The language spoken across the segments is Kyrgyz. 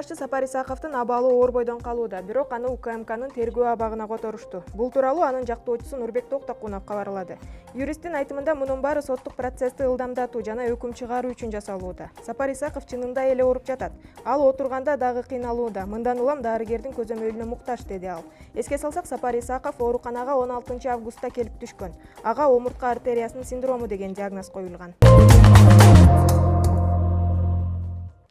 башчы Сапар Исаковдун абалы оор бойдон калууда, бирок аны УКМКнын тергөө абагына которушту. Бул тууралуу анын жактоочусу Нурбек Токтокунов кабарлады. Юристтин айтымында мунун баары соттук процессти ылдамдатуу жана өкүм чыгаруу үчүн жасалууда. Сапар Исаков чынында эле ооруп жатат. Ал отурганда дагы кыйналууда. Мындан улам дарыгердин көзөмөлүнө муктаж, деди ал. Эске салсак, Сапар Исаков ооруканага 16 августта келип түшкөн. Ага омуртка артериясынын синдрому деген диагноз коюлган.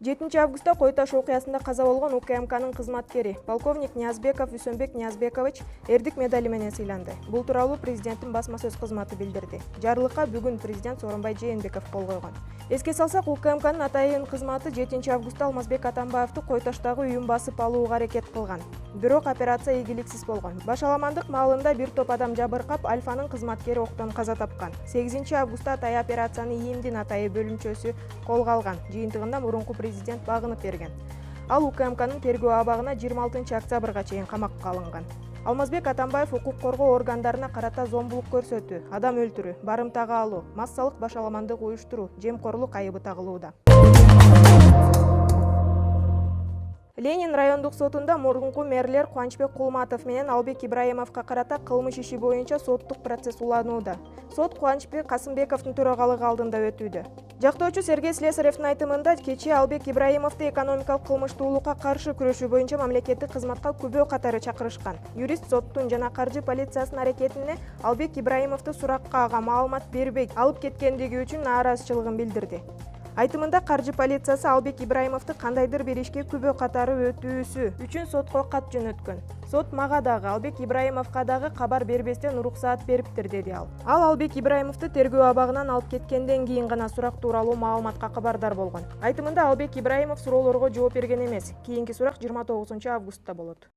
7 августта Кой Таш окуясында каза болгон УКМКнын кызматкери полковник Ниязбеков Үсөнбек Ниязбекович эрдик медали менен сыйланды. Бул тууралуу президенттин басма сөз кызматы билдирди. Жарлыкка бүгүн президент Сооронбай Жээнбеков кол койгон. Эске салсак, УКМКнын атайын кызматы 7 августта Алмазбек Атамбаевди Кой Таштагы үйүн басып алууга аракет кылган. Бирок операция ийгиликсиз болгон. Башаламандык маалында бир топ адам жабыркап, Альфанын кызматкери октон каза тапкан. 8 августта атай операцияны ИИМдин атайы бөлүмчөсү колго алган. Жыйынтыгында мурунку президент багынып берген. Ал УКМКнын тергөө абагына 26 октябрга чейин камакка алынган. Алмазбек Атамбаев укук коргоо органдарына карата зомбулук көрсөтүү, адам өлтүрүү, барымтага алуу, массалык башаламандык уюштуруу, жемкорлук айыбы тагылууда. Ленин райондук сотунда мурунку мэрлер Кубанычбек Кулматов менен Албек Ибраимовго карата кылмыш иши боюнча соттук процесс уланууда. Сот Кубанычбек Касымбековдун төрагалыгы алдында өтүүдө. Жактоочу Сергей Слесаревдин айтымында, кечээ Албек Ибраимовду экономикалык кылмыштуулукка каршы күрөшүү боюнча мамлекеттик кызматка күбө катары чакырышкан. Юрист соттун жана каржы полициясынын аракетине Албек Ибраимовду суракка ага маалымат бербей алып кеткендиги үчүн нааразычылыгын билдирди. Айтымында каржы полициясы Албек Ибраимовду кандайдыр бир ишке күбө катары өтүүсү үчүн сотко кат жөнөткөн. Сот мага дагы, Албек Ибраимовго дагы кабар бербестен уруксаат бериптир, деди ал. Ал Албек Ибраимовду тергөө абагынан алып кеткенден кийин гана сурак тууралуу маалыматка кабардар болгон. Айтымында Албек Ибраимов суроолорго жооп берген эмес. Кийинки сурак 29 августта болот.